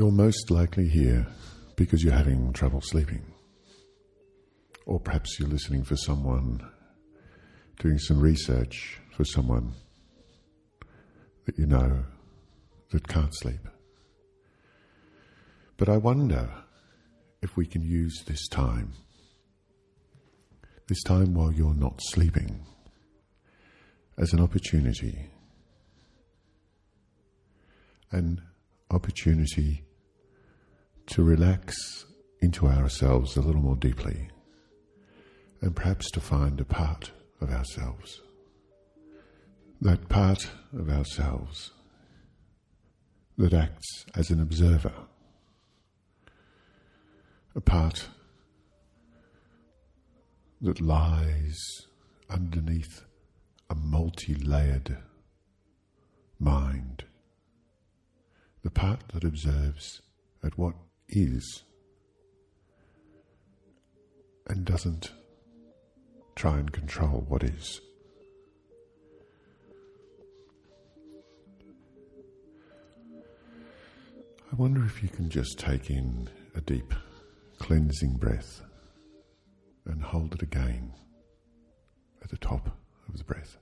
You're most likely here because you're having trouble sleeping. Or perhaps you're listening for someone, doing some research for someone that you know that can't sleep. But I wonder if we can use this time while you're not sleeping, as an opportunity. An opportunity to relax into ourselves a little more deeply, and perhaps to find a part of ourselves. That part of ourselves that acts as an observer. A part that lies underneath a multi-layered mind. The part that observes at what is and doesn't try and control what is. I wonder if you can just take in a deep, cleansing breath and hold it again at the top of the breath.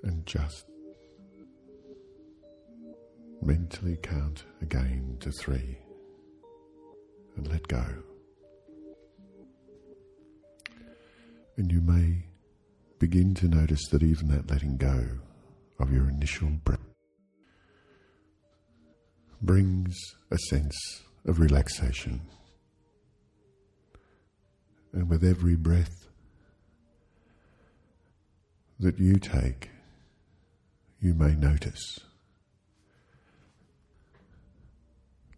And just mentally count again to 3 and let go. And you may begin to notice that even that letting go of your initial breath brings a sense of relaxation. And with every breath that you take, you may notice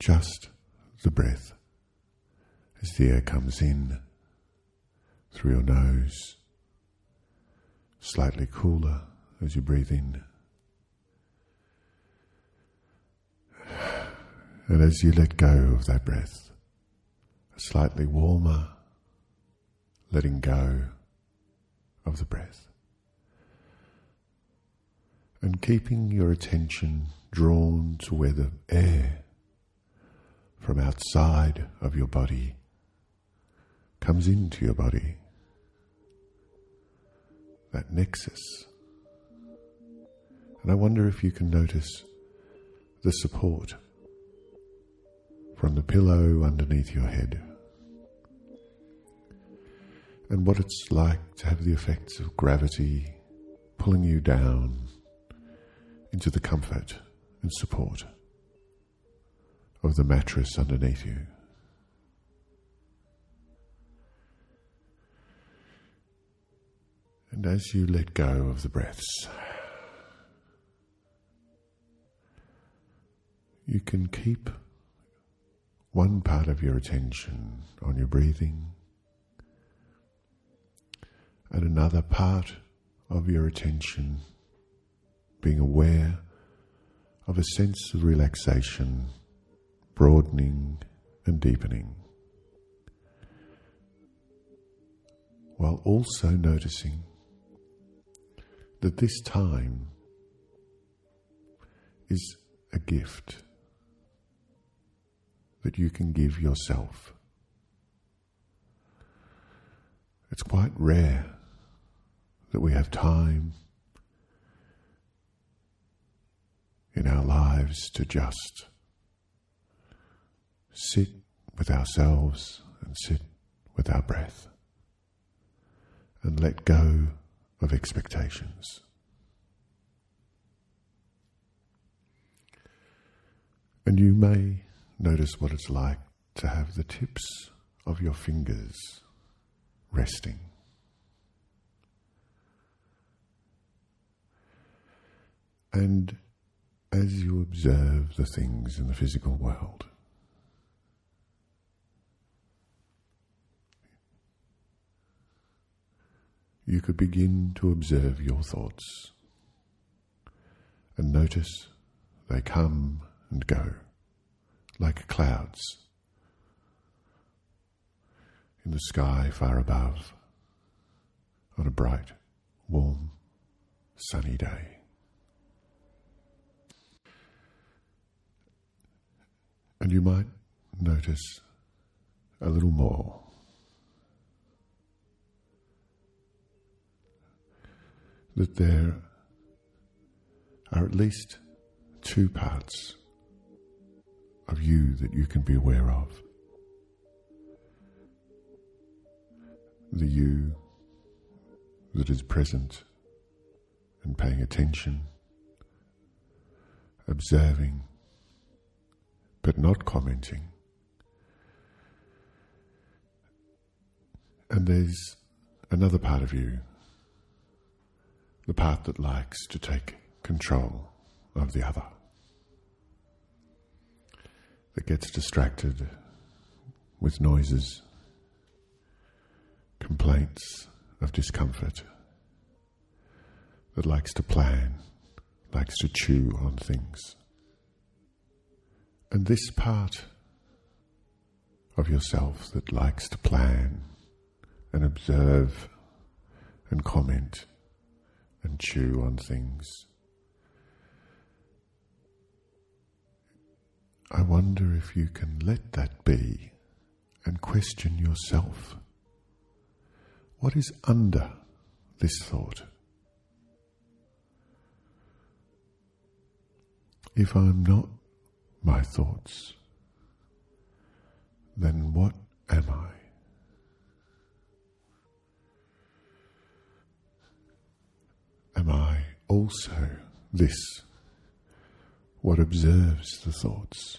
just the breath as the air comes in through your nose, slightly cooler as you breathe in. And as you let go of that breath, slightly warmer, letting go of the breath. And keeping your attention drawn to where the air from outside of your body comes into your body. That nexus. And I wonder if you can notice the support from the pillow underneath your head, and what it's like to have the effects of gravity pulling you down into the comfort and support of the mattress underneath you. And as you let go of the breaths, you can keep one part of your attention on your breathing, and another part of your attention being aware of a sense of relaxation, broadening and deepening, while also noticing that this time is a gift that you can give yourself. It's quite rare that we have time in our lives to just sit with ourselves and sit with our breath and let go of expectations. And you may notice what it's like to have the tips of your fingers resting. And as you observe the things in the physical world, you could begin to observe your thoughts and notice they come and go like clouds in the sky far above on a bright, warm, sunny day. you might notice a little more that there are at least two parts of you that you can be aware of. The you that is present and paying attention, observing, but not commenting. And there's another part of you, the part that likes to take control of the other, that gets distracted with noises, complaints of discomfort, that likes to plan, likes to chew on things. And this part of yourself that likes to plan and observe and comment and chew on things, I wonder if you can let that be and question yourself. What is under this thought? If I'm not my thoughts, then what am I? Am I also this, what observes the thoughts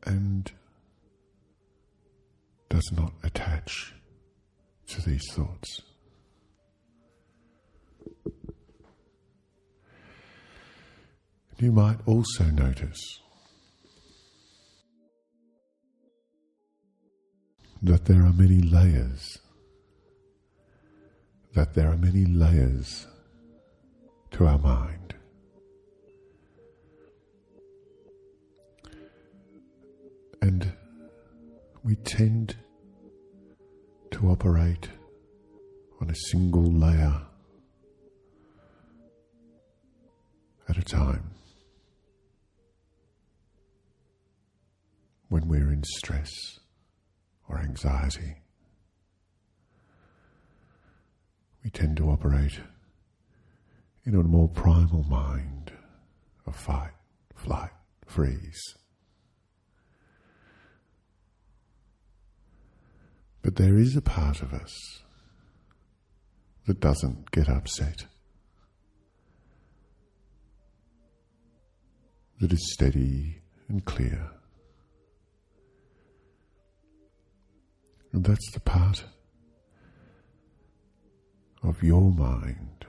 and does not attach to these thoughts? You might also notice that there are many layers, to our mind. And we tend to operate on a single layer at a time. When we're in stress or anxiety, we tend to operate in a more primal mind of fight, flight, freeze. But there is a part of us that doesn't get upset, that is steady and clear. And that's the part of your mind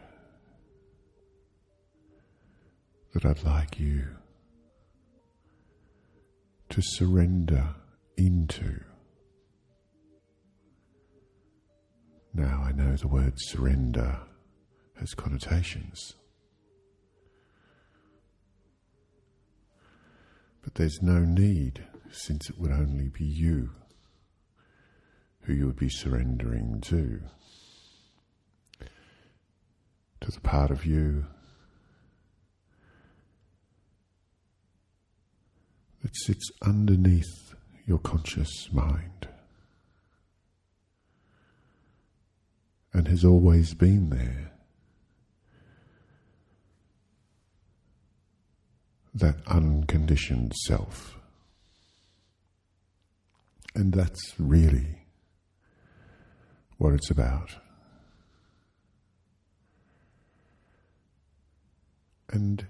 that I'd like you to surrender into. Now, I know the word surrender has connotations, but there's no need, since it would only be you who you would be surrendering to the part of you that sits underneath your conscious mind and has always been there. That unconditioned self. And that's really what it's about. And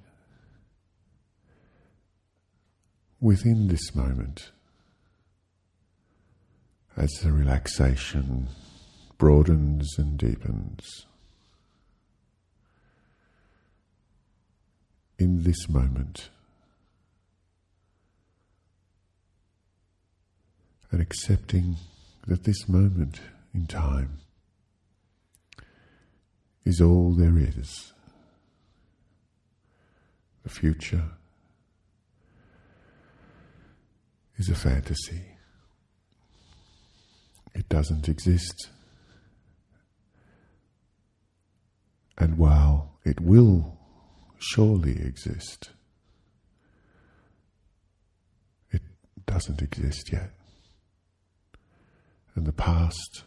within this moment, as the relaxation broadens and deepens, in this moment, and accepting that this moment in time is all there is. The future is a fantasy. It doesn't exist. And while it will surely exist, doesn't exist yet. And the past,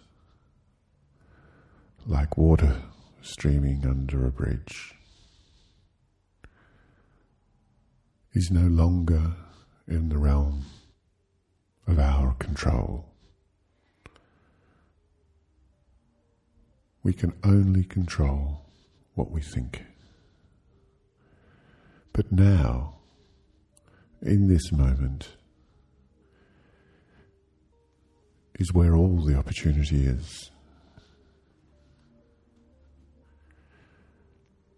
like water streaming under a bridge, is no longer in the realm of our control. We can only control what we think. But now, in this moment, is where all the opportunity is.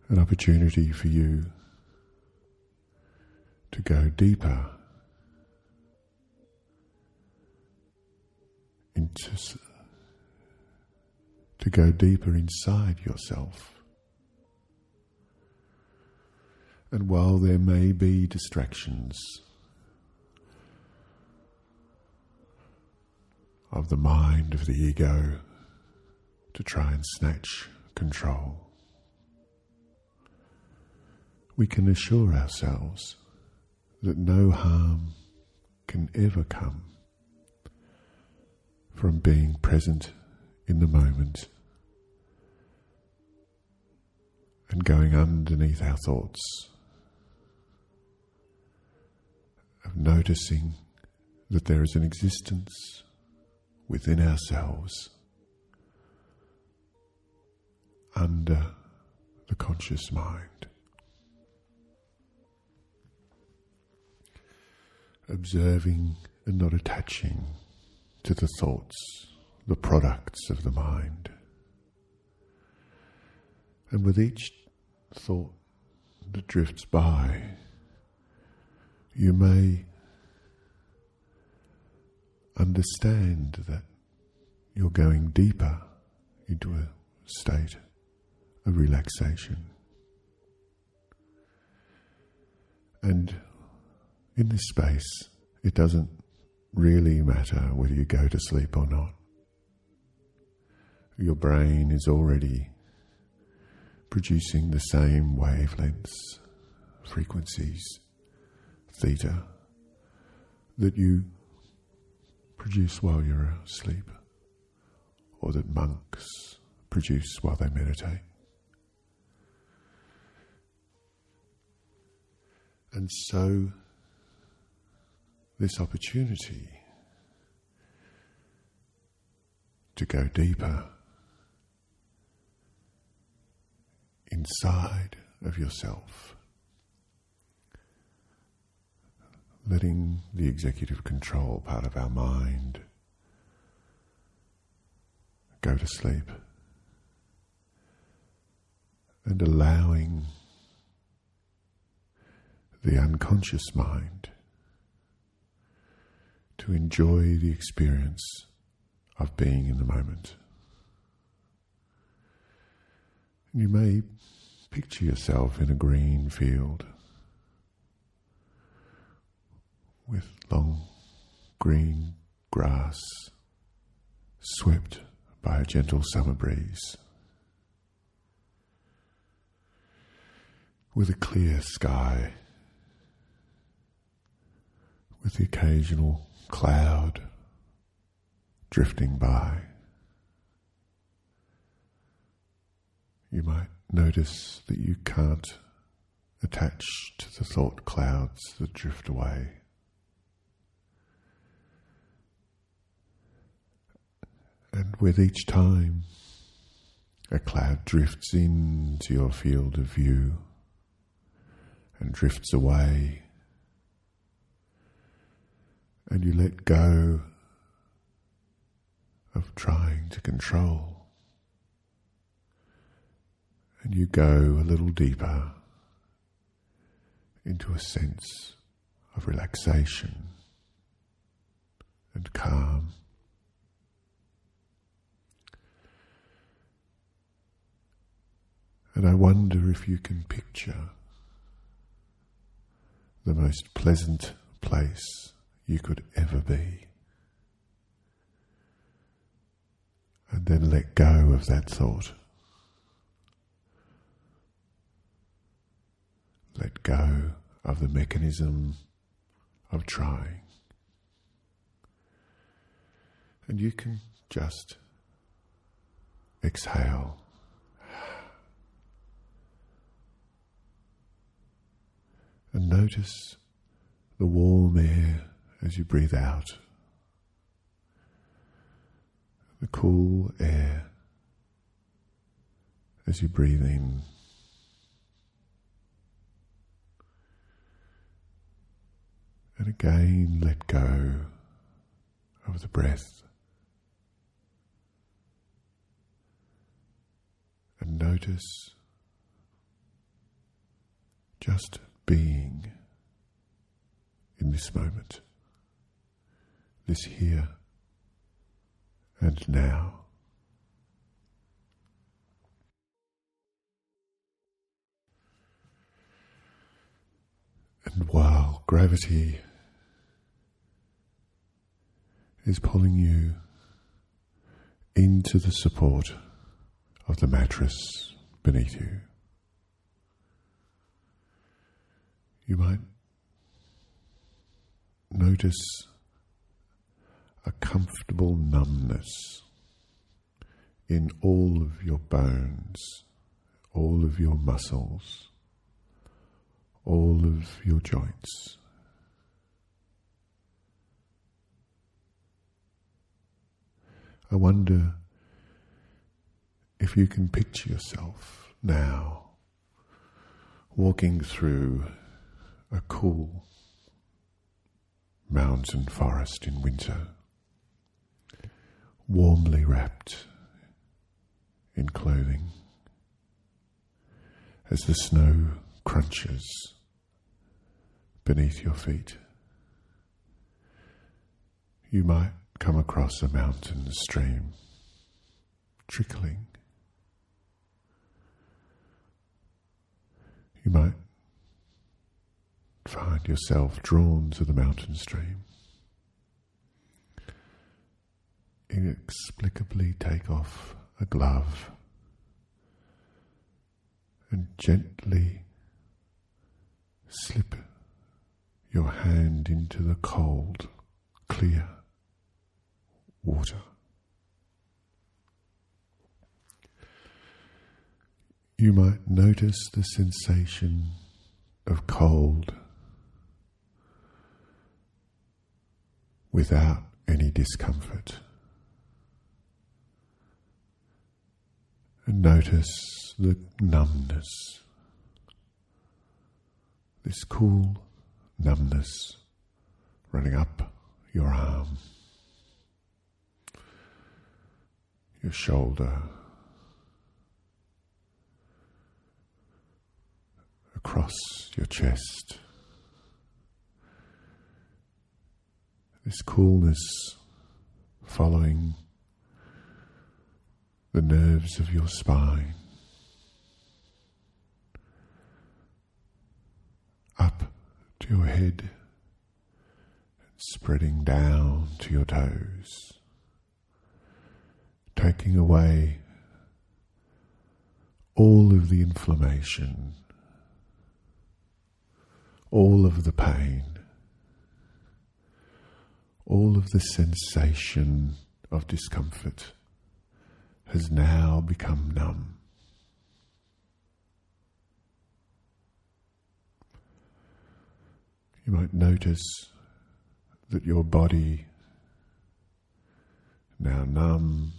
An opportunity for you to go deeper inside yourself. And while there may be distractions of the mind, of the ego, to try and snatch control, we can assure ourselves that no harm can ever come from being present in the moment and going underneath our thoughts, of noticing that there is an existence within ourselves under the conscious mind. Observing and not attaching to the thoughts, the products of the mind. And with each thought that drifts by, you may understand that you're going deeper into a state of relaxation. And in this space, it doesn't really matter whether you go to sleep or not. Your brain is already producing the same wavelengths, frequencies, theta, that you produce while you're asleep, or that monks produce while they meditate. And so, this opportunity to go deeper inside of yourself, letting the executive control part of our mind go to sleep, and allowing the unconscious mind to enjoy the experience of being in the moment. You may picture yourself in a green field with long green grass swept by a gentle summer breeze, with a clear sky, with the occasional cloud drifting by. You might notice that you can't attach to the thought clouds that drift away. And with each time a cloud drifts into your field of view and drifts away, and you let go of trying to control, and you go a little deeper into a sense of relaxation and calm. And I wonder if you can picture the most pleasant place you could ever be, and then let go of that thought. Let go of the mechanism of trying. And you can just exhale. And notice the warm air as you breathe out, the cool air as you breathe in. And again, let go of the breath. And notice just being in this moment, this here and now. And while gravity is pulling you into the support of the mattress beneath you, you might notice a comfortable numbness in all of your bones, all of your muscles, all of your joints. I wonder if you can picture yourself now walking through a cool mountain forest in winter, warmly wrapped in clothing, as the snow crunches beneath your feet. You might come across a mountain stream trickling. You might find yourself drawn to the mountain stream. Inexplicably take off a glove and gently slip your hand into the cold, clear water. You might notice the sensation of cold without any discomfort. And notice the numbness, this cool numbness running up your arm, your shoulder, across your chest. This coolness following the nerves of your spine, up to your head, and spreading down to your toes, taking away all of the inflammation, all of the pain, all of the sensation of discomfort has now become numb. You might notice that your body, now numb,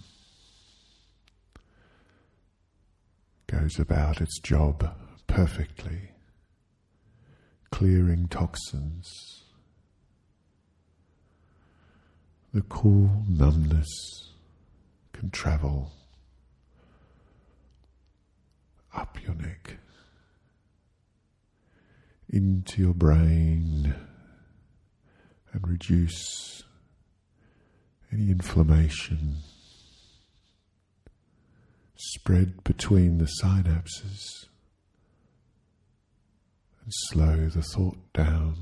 goes about its job perfectly, clearing toxins. The cool numbness can travel up your neck, into your brain, and reduce any inflammation, spread between the synapses, and slow the thought down.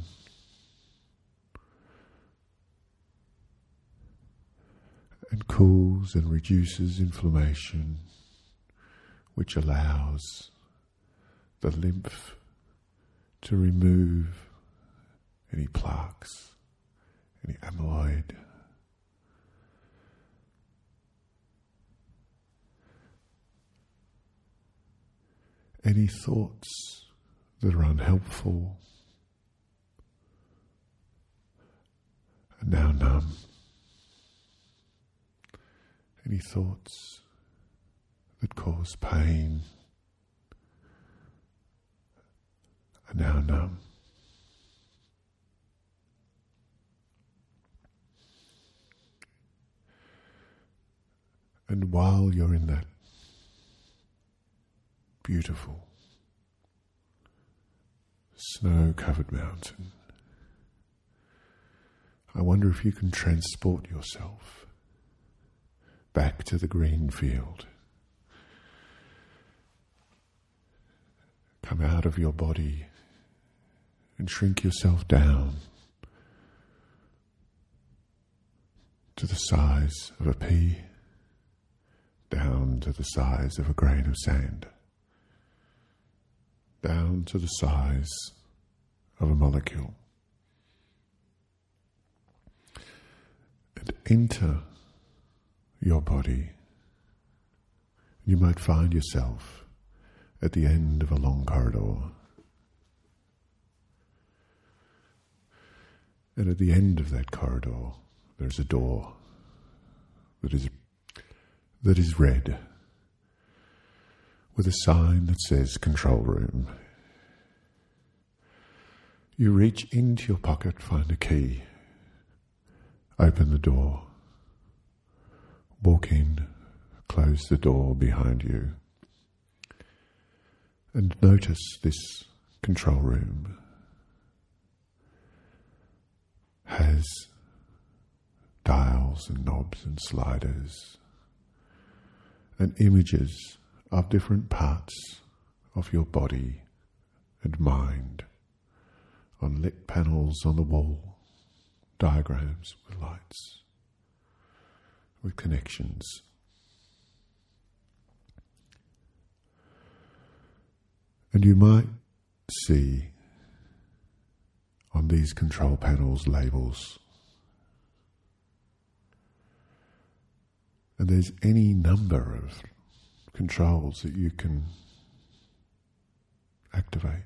And cools and reduces inflammation, which allows the lymph to remove any plaques, any amyloid, any thoughts that are unhelpful are now numb. Any thoughts that cause pain are now numb. And while you're in that beautiful snow-covered mountain, I wonder if you can transport yourself back to the green field. Come out of your body and shrink yourself down to the size of a pea, down to the size of a grain of sand, down to the size of a molecule, and enter your body. You might find yourself at the end of a long corridor. And at the end of that corridor, there's a door that is red, with a sign that says control room. You reach into your pocket, find a key, open the door, walk in, close the door behind you, and notice this control room has dials and knobs and sliders and images of different parts of your body and mind on lit panels on the wall, diagrams with lights, with connections. And you might see on these control panels labels. And there's any number of controls that you can activate.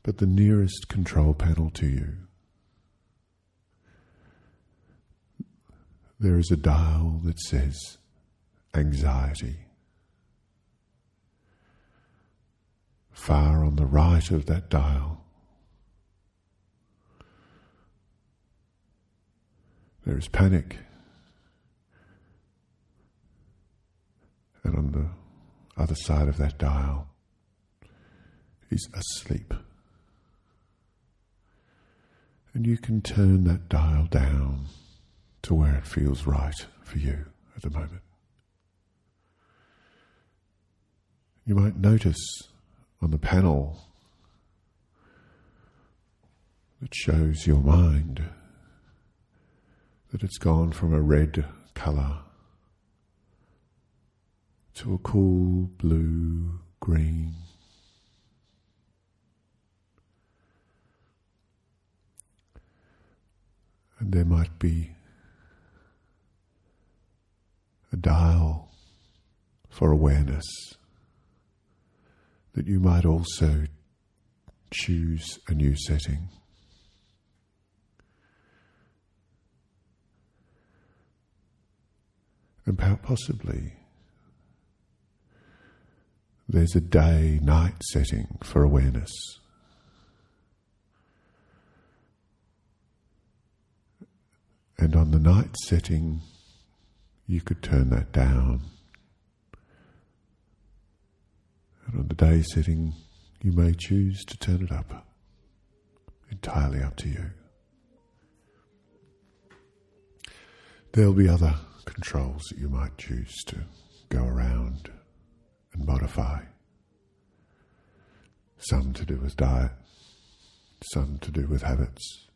But the nearest control panel to you, there is a dial that says anxiety. Far on the right of that dial, there is panic. And on the other side of that dial is asleep. And you can turn that dial down to where it feels right for you at the moment. You might notice on the panel that shows your mind that it's gone from a red colour to a cool blue, green. And there might be a dial for awareness that you might also choose a new setting. And possibly there's a day-night setting for awareness. And on the night setting, you could turn that down. And on the day setting, you may choose to turn it up. Entirely up to you. There'll be other controls that you might choose to go around and modify. Some to do with diet, some to do with habits.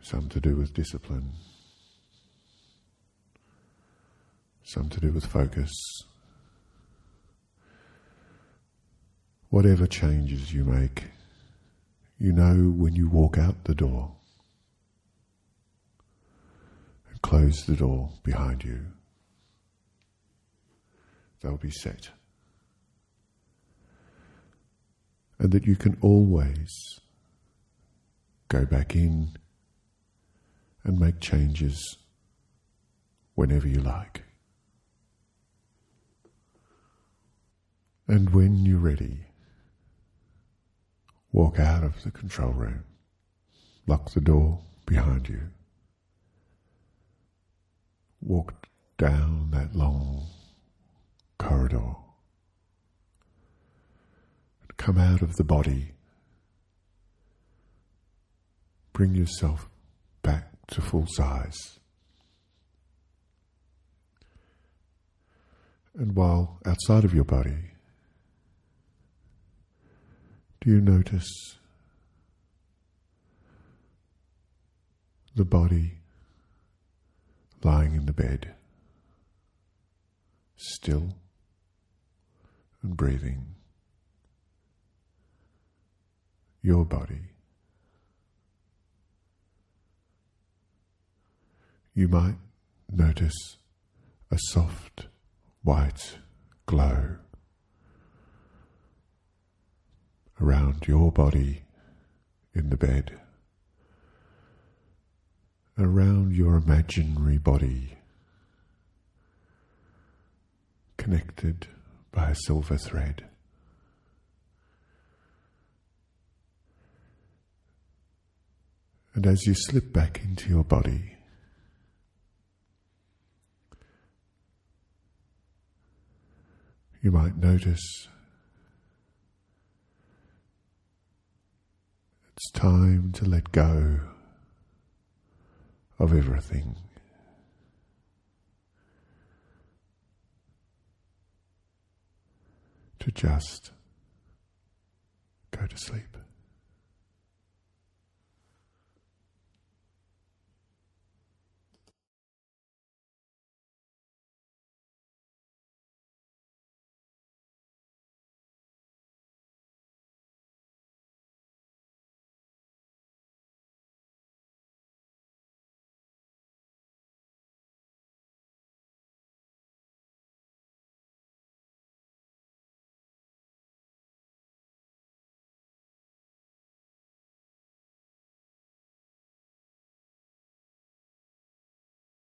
Some to do with discipline. Some to do with focus. Whatever changes you make, you know when you walk out the door and close the door behind you, they'll be set. And that you can always go back in and make changes whenever you like. And when you're ready, walk out of the control room, lock the door behind you, walk down that long corridor, and come out of the body. Bring yourself back to full size. And while outside of your body, do you notice the body lying in the bed, still and breathing? Your body. You might notice a soft white glow around your body in the bed, around your imaginary body, connected by a silver thread. And as you slip back into your body, you might notice it's time to let go of everything. To just go to sleep.